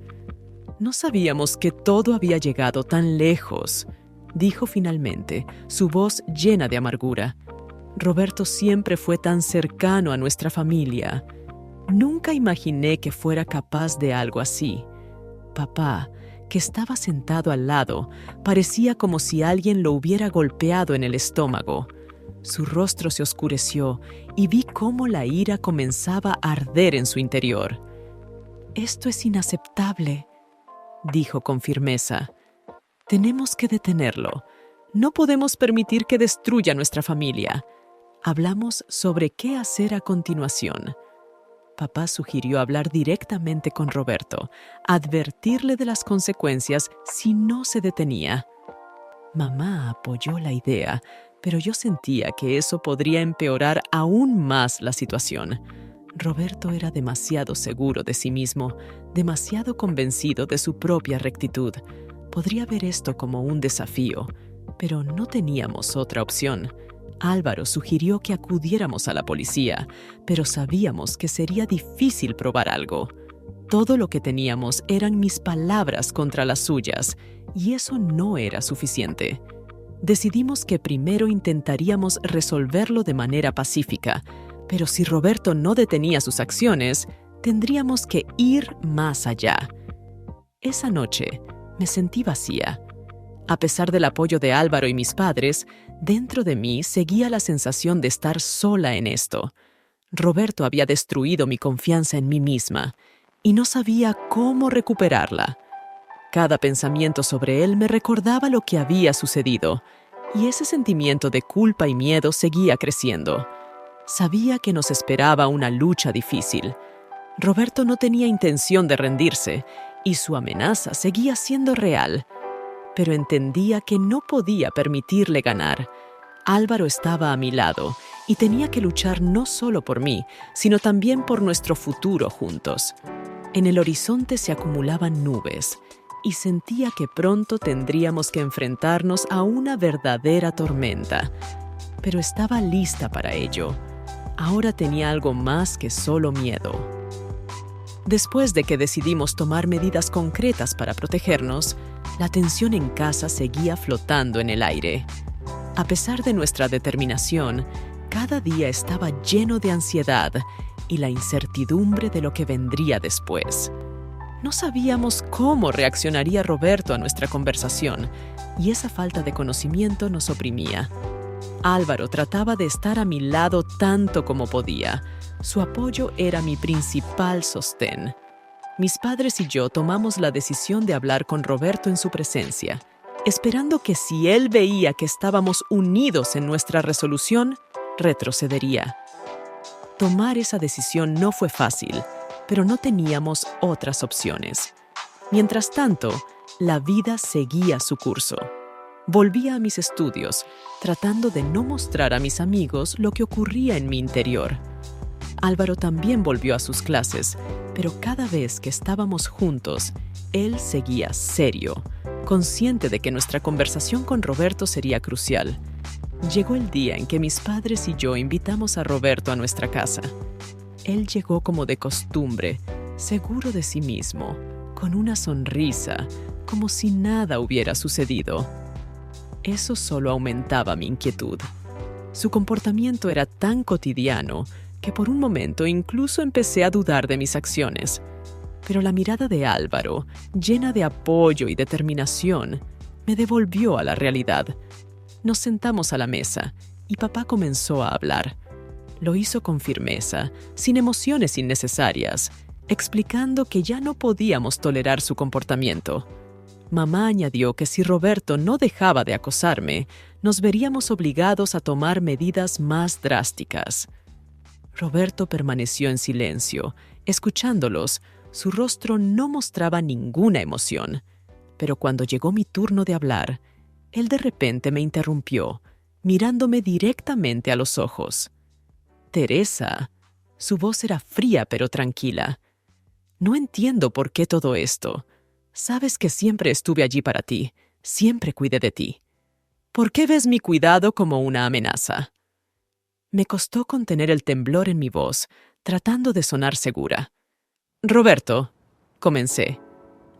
«No sabíamos que todo había llegado tan lejos», dijo finalmente, su voz llena de amargura. «Roberto siempre fue tan cercano a nuestra familia. Nunca imaginé que fuera capaz de algo así». Papá, que estaba sentado al lado, parecía como si alguien lo hubiera golpeado en el estómago. Su rostro se oscureció y vi cómo la ira comenzaba a arder en su interior. «Esto es inaceptable», dijo con firmeza. «Tenemos que detenerlo. No podemos permitir que destruya nuestra familia». Hablamos sobre qué hacer a continuación. Papá sugirió hablar directamente con Roberto, advertirle de las consecuencias si no se detenía. Mamá apoyó la idea, pero yo sentía que eso podría empeorar aún más la situación. Roberto era demasiado seguro de sí mismo, demasiado convencido de su propia rectitud. Podría ver esto como un desafío, pero no teníamos otra opción. Álvaro sugirió que acudiéramos a la policía, pero sabíamos que sería difícil probar algo. Todo lo que teníamos eran mis palabras contra las suyas, y eso no era suficiente. Decidimos que primero intentaríamos resolverlo de manera pacífica, pero si Roberto no detenía sus acciones, tendríamos que ir más allá. Esa noche me sentí vacía. A pesar del apoyo de Álvaro y mis padres, dentro de mí seguía la sensación de estar sola en esto. Roberto había destruido mi confianza en mí misma y no sabía cómo recuperarla. Cada pensamiento sobre él me recordaba lo que había sucedido, y ese sentimiento de culpa y miedo seguía creciendo. Sabía que nos esperaba una lucha difícil. Roberto no tenía intención de rendirse, y su amenaza seguía siendo real. Pero entendía que no podía permitirle ganar. Álvaro estaba a mi lado y tenía que luchar no solo por mí, sino también por nuestro futuro juntos. En el horizonte se acumulaban nubes y sentía que pronto tendríamos que enfrentarnos a una verdadera tormenta. Pero estaba lista para ello. Ahora tenía algo más que solo miedo. Después de que decidimos tomar medidas concretas para protegernos, la tensión en casa seguía flotando en el aire. A pesar de nuestra determinación, cada día estaba lleno de ansiedad y la incertidumbre de lo que vendría después. No sabíamos cómo reaccionaría Roberto a nuestra conversación, y esa falta de conocimiento nos oprimía. Álvaro trataba de estar a mi lado tanto como podía. Su apoyo era mi principal sostén. Mis padres y yo tomamos la decisión de hablar con Roberto en su presencia, esperando que si él veía que estábamos unidos en nuestra resolución, retrocedería. Tomar esa decisión no fue fácil, pero no teníamos otras opciones. Mientras tanto, la vida seguía su curso. Volvía a mis estudios, tratando de no mostrar a mis amigos lo que ocurría en mi interior. Álvaro también volvió a sus clases, pero cada vez que estábamos juntos, él seguía serio, consciente de que nuestra conversación con Roberto sería crucial. Llegó el día en que mis padres y yo invitamos a Roberto a nuestra casa. Él llegó como de costumbre, seguro de sí mismo, con una sonrisa, como si nada hubiera sucedido. Eso solo aumentaba mi inquietud. Su comportamiento era tan cotidiano que por un momento incluso empecé a dudar de mis acciones. Pero la mirada de Álvaro, llena de apoyo y determinación, me devolvió a la realidad. Nos sentamos a la mesa y papá comenzó a hablar. Lo hizo con firmeza, sin emociones innecesarias, explicando que ya no podíamos tolerar su comportamiento. Mamá añadió que si Roberto no dejaba de acosarme, nos veríamos obligados a tomar medidas más drásticas. Roberto permaneció en silencio. Escuchándolos, su rostro no mostraba ninguna emoción. Pero cuando llegó mi turno de hablar, él de repente me interrumpió, mirándome directamente a los ojos. «Teresa». Su voz era fría pero tranquila. «No entiendo por qué todo esto. Sabes que siempre estuve allí para ti, siempre cuidé de ti. ¿Por qué ves mi cuidado como una amenaza?» Me costó contener el temblor en mi voz, tratando de sonar segura. «Roberto», comencé,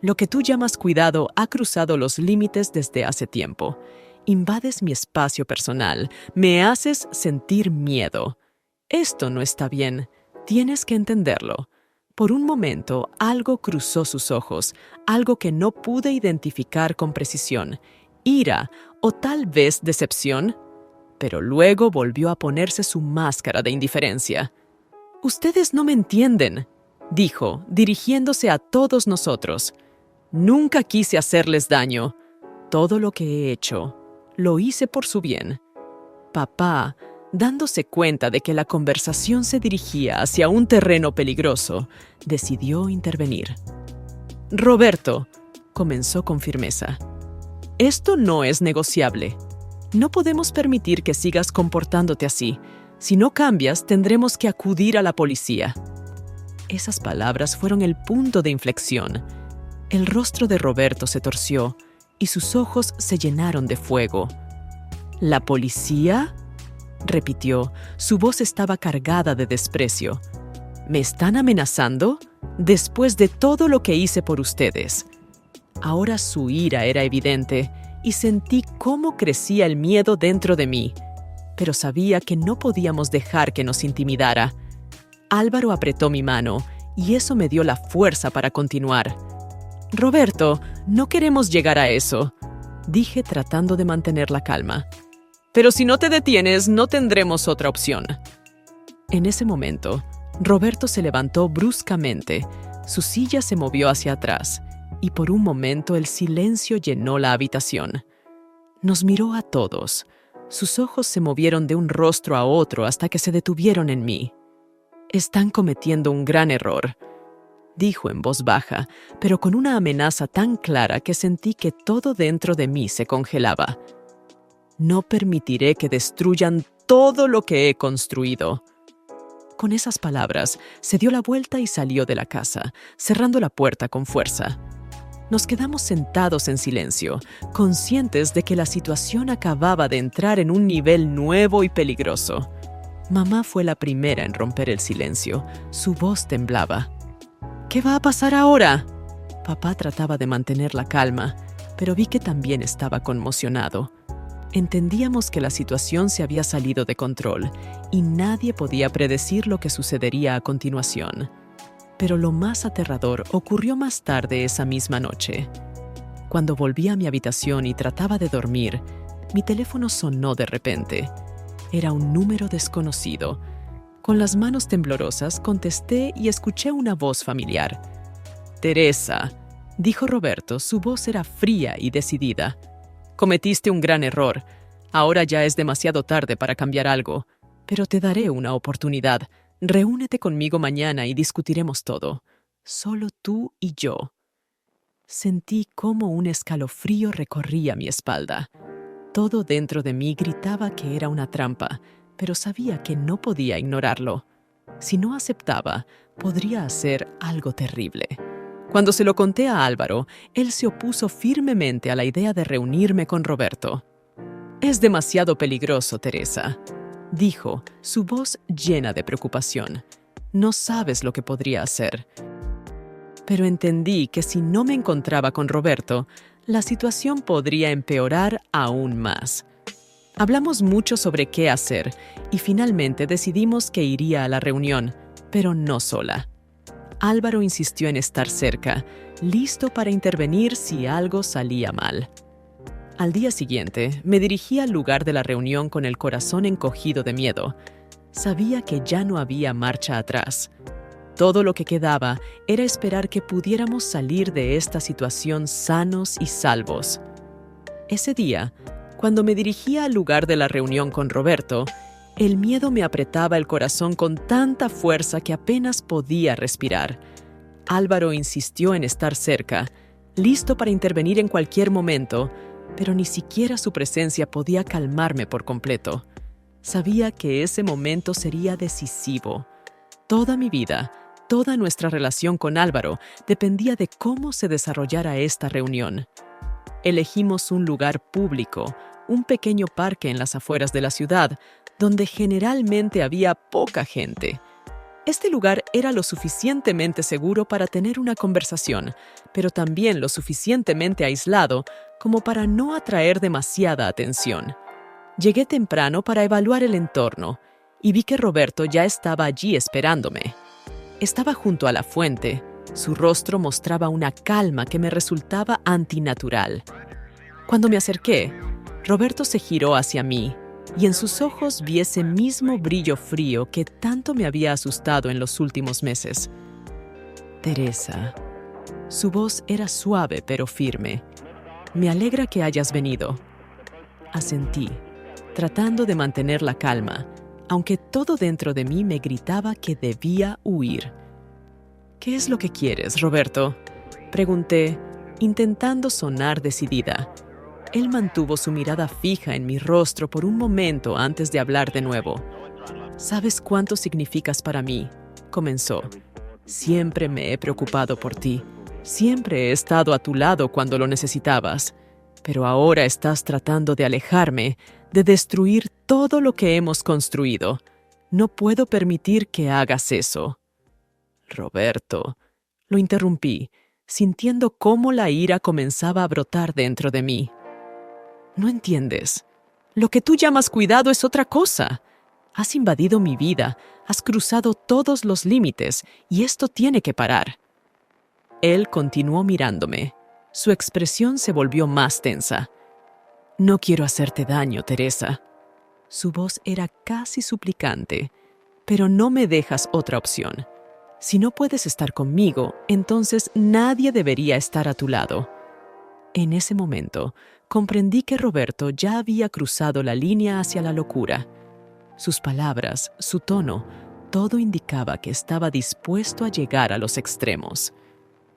«lo que tú llamas cuidado ha cruzado los límites desde hace tiempo. Invades mi espacio personal, me haces sentir miedo. Esto no está bien, tienes que entenderlo». Por un momento, algo cruzó sus ojos, algo que no pude identificar con precisión. Ira o tal vez decepción. Pero luego volvió a ponerse su máscara de indiferencia. «Ustedes no me entienden», dijo, dirigiéndose a todos nosotros. «Nunca quise hacerles daño. Todo lo que he hecho, lo hice por su bien». Papá, dándose cuenta de que la conversación se dirigía hacia un terreno peligroso, decidió intervenir. «Roberto», comenzó con firmeza, «esto no es negociable. No podemos permitir que sigas comportándote así. Si no cambias, tendremos que acudir a la policía». Esas palabras fueron el punto de inflexión. El rostro de Roberto se torció y sus ojos se llenaron de fuego. «¿La policía?», repitió. Su voz estaba cargada de desprecio. «¿Me están amenazando? Después de todo lo que hice por ustedes». Ahora su ira era evidente y sentí cómo crecía el miedo dentro de mí. Pero sabía que no podíamos dejar que nos intimidara. Álvaro apretó mi mano y eso me dio la fuerza para continuar. «Roberto, no queremos llegar a eso», dije tratando de mantener la calma. «Pero si no te detienes, no tendremos otra opción». En ese momento, Roberto se levantó bruscamente, su silla se movió hacia atrás, y por un momento el silencio llenó la habitación. Nos miró a todos. Sus ojos se movieron de un rostro a otro hasta que se detuvieron en mí. «Están cometiendo un gran error», dijo en voz baja, pero con una amenaza tan clara que sentí que todo dentro de mí se congelaba. «No permitiré que destruyan todo lo que he construido». Con esas palabras, se dio la vuelta y salió de la casa, cerrando la puerta con fuerza. Nos quedamos sentados en silencio, conscientes de que la situación acababa de entrar en un nivel nuevo y peligroso. Mamá fue la primera en romper el silencio. Su voz temblaba. «¿Qué va a pasar ahora?». Papá trataba de mantener la calma, pero vi que también estaba conmocionado. Entendíamos que la situación se había salido de control y nadie podía predecir lo que sucedería a continuación. Pero lo más aterrador ocurrió más tarde esa misma noche. Cuando volví a mi habitación y trataba de dormir, mi teléfono sonó de repente. Era un número desconocido. Con las manos temblorosas contesté y escuché una voz familiar. «Teresa», dijo Roberto, su voz era fría y decidida. «Cometiste un gran error. Ahora ya es demasiado tarde para cambiar algo. Pero te daré una oportunidad. Reúnete conmigo mañana y discutiremos todo. Solo tú y yo». Sentí cómo un escalofrío recorría mi espalda. Todo dentro de mí gritaba que era una trampa, pero sabía que no podía ignorarlo. Si no aceptaba, podría hacer algo terrible. Cuando se lo conté a Álvaro, él se opuso firmemente a la idea de reunirme con Roberto. «Es demasiado peligroso, Teresa», dijo, su voz llena de preocupación. «No sabes lo que podría hacer». Pero entendí que si no me encontraba con Roberto, la situación podría empeorar aún más. Hablamos mucho sobre qué hacer y finalmente decidimos que iría a la reunión, pero no sola. Álvaro insistió en estar cerca, listo para intervenir si algo salía mal. Al día siguiente, me dirigí al lugar de la reunión con el corazón encogido de miedo. Sabía que ya no había marcha atrás. Todo lo que quedaba era esperar que pudiéramos salir de esta situación sanos y salvos. Ese día, cuando me dirigía al lugar de la reunión con Roberto, el miedo me apretaba el corazón con tanta fuerza que apenas podía respirar. Álvaro insistió en estar cerca, listo para intervenir en cualquier momento, pero ni siquiera su presencia podía calmarme por completo. Sabía que ese momento sería decisivo. Toda mi vida, toda nuestra relación con Álvaro dependía de cómo se desarrollara esta reunión. Elegimos un lugar público, un pequeño parque en las afueras de la ciudad, donde generalmente había poca gente. Este lugar era lo suficientemente seguro para tener una conversación, pero también lo suficientemente aislado como para no atraer demasiada atención. Llegué temprano para evaluar el entorno y vi que Roberto ya estaba allí esperándome. Estaba junto a la fuente. Su rostro mostraba una calma que me resultaba antinatural. Cuando me acerqué, Roberto se giró hacia mí y en sus ojos vi ese mismo brillo frío que tanto me había asustado en los últimos meses. Teresa. Su voz era suave pero firme. Me alegra que hayas venido. Asentí, tratando de mantener la calma, aunque todo dentro de mí me gritaba que debía huir. ¿Qué es lo que quieres, Roberto?, pregunté, intentando sonar decidida. Él mantuvo su mirada fija en mi rostro por un momento antes de hablar de nuevo. «¿Sabes cuánto significas para mí?», comenzó. «Siempre me he preocupado por ti. Siempre he estado a tu lado cuando lo necesitabas. Pero ahora estás tratando de alejarme, de destruir todo lo que hemos construido. No puedo permitir que hagas eso». «Roberto», lo interrumpí, sintiendo cómo la ira comenzaba a brotar dentro de mí. «No entiendes. Lo que tú llamas cuidado es otra cosa. Has invadido mi vida, has cruzado todos los límites y esto tiene que parar». Él continuó mirándome. Su expresión se volvió más tensa. «No quiero hacerte daño, Teresa». Su voz era casi suplicante. «Pero no me dejas otra opción. Si no puedes estar conmigo, entonces nadie debería estar a tu lado». En ese momento, comprendí que Roberto ya había cruzado la línea hacia la locura. Sus palabras, su tono, todo indicaba que estaba dispuesto a llegar a los extremos.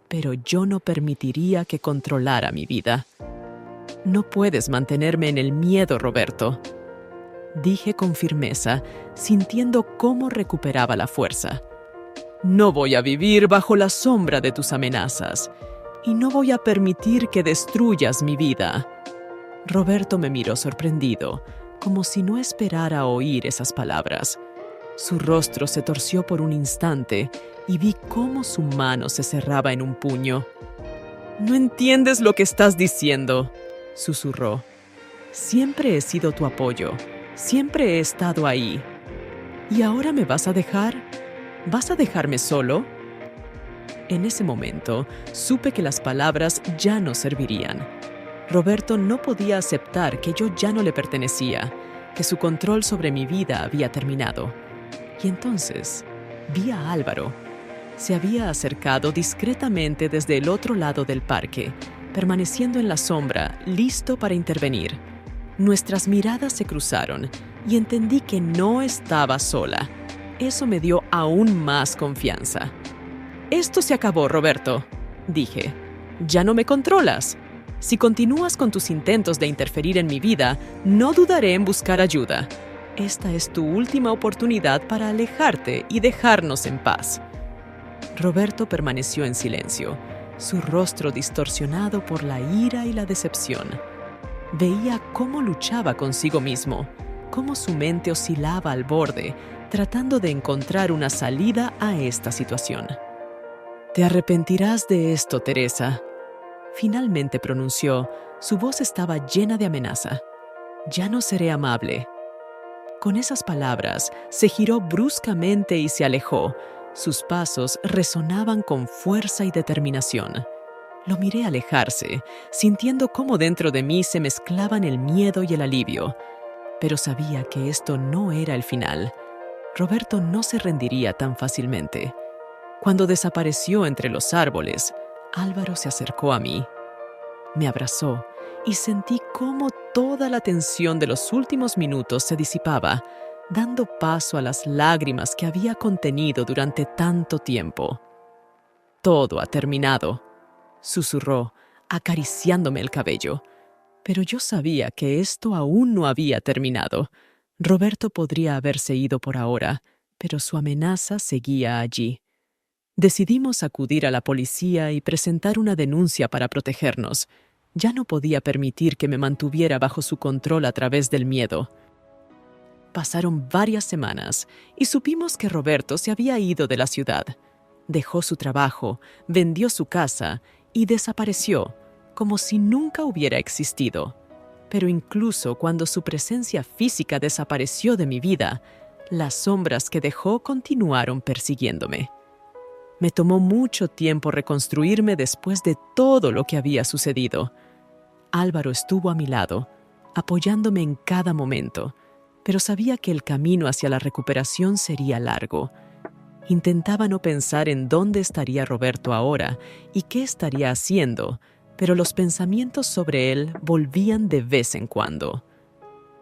Pero yo no permitiría que controlara mi vida. «No puedes mantenerme en el miedo, Roberto», dije con firmeza, sintiendo cómo recuperaba la fuerza. «No voy a vivir bajo la sombra de tus amenazas y no voy a permitir que destruyas mi vida». Roberto me miró sorprendido, como si no esperara oír esas palabras. Su rostro se torció por un instante y vi cómo su mano se cerraba en un puño. «No entiendes lo que estás diciendo», susurró. «Siempre he sido tu apoyo, siempre he estado ahí. ¿Y ahora me vas a dejar? ¿Vas a dejarme solo?». En ese momento, supe que las palabras ya no servirían. Roberto no podía aceptar que yo ya no le pertenecía, que su control sobre mi vida había terminado. Y entonces, vi a Álvaro. Se había acercado discretamente desde el otro lado del parque, permaneciendo en la sombra, listo para intervenir. Nuestras miradas se cruzaron y entendí que no estaba sola. Eso me dio aún más confianza. «Esto se acabó, Roberto», dije. «Ya no me controlas. Si continúas con tus intentos de interferir en mi vida, no dudaré en buscar ayuda. Esta es tu última oportunidad para alejarte y dejarnos en paz». Roberto permaneció en silencio, su rostro distorsionado por la ira y la decepción. Veía cómo luchaba consigo mismo, cómo su mente oscilaba al borde, tratando de encontrar una salida a esta situación. «Te arrepentirás de esto, Teresa», Finalmente pronunció. Su voz estaba llena de amenaza. «Ya no seré amable». Con esas palabras, se giró bruscamente y se alejó. Sus pasos resonaban con fuerza y determinación. Lo miré alejarse, sintiendo cómo dentro de mí se mezclaban el miedo y el alivio. Pero sabía que esto no era el final. Roberto no se rendiría tan fácilmente. Cuando desapareció entre los árboles, Álvaro se acercó a mí. Me abrazó y sentí cómo toda la tensión de los últimos minutos se disipaba, dando paso a las lágrimas que había contenido durante tanto tiempo. «Todo ha terminado», susurró, acariciándome el cabello. Pero yo sabía que esto aún no había terminado. Roberto podría haberse ido por ahora, pero su amenaza seguía allí. Decidimos acudir a la policía y presentar una denuncia para protegernos. Ya no podía permitir que me mantuviera bajo su control a través del miedo. Pasaron varias semanas y supimos que Roberto se había ido de la ciudad. Dejó su trabajo, vendió su casa y desapareció, como si nunca hubiera existido. Pero incluso cuando su presencia física desapareció de mi vida, las sombras que dejó continuaron persiguiéndome. Me tomó mucho tiempo reconstruirme después de todo lo que había sucedido. Álvaro estuvo a mi lado, apoyándome en cada momento, pero sabía que el camino hacia la recuperación sería largo. Intentaba no pensar en dónde estaría Roberto ahora y qué estaría haciendo, pero los pensamientos sobre él volvían de vez en cuando.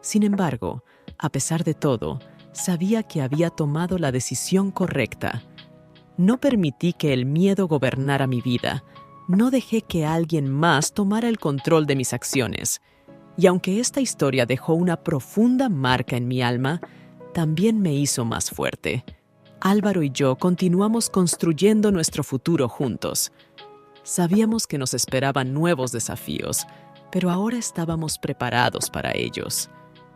Sin embargo, a pesar de todo, sabía que había tomado la decisión correcta. No permití que el miedo gobernara mi vida. No dejé que alguien más tomara el control de mis acciones. Y aunque esta historia dejó una profunda marca en mi alma, también me hizo más fuerte. Álvaro y yo continuamos construyendo nuestro futuro juntos. Sabíamos que nos esperaban nuevos desafíos, pero ahora estábamos preparados para ellos.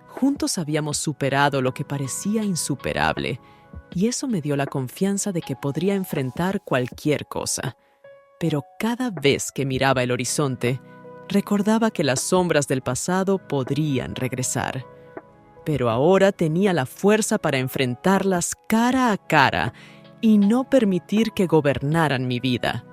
Juntos habíamos superado lo que parecía insuperable, y eso me dio la confianza de que podría enfrentar cualquier cosa. Pero cada vez que miraba el horizonte, recordaba que las sombras del pasado podrían regresar. Pero ahora tenía la fuerza para enfrentarlas cara a cara y no permitir que gobernaran mi vida.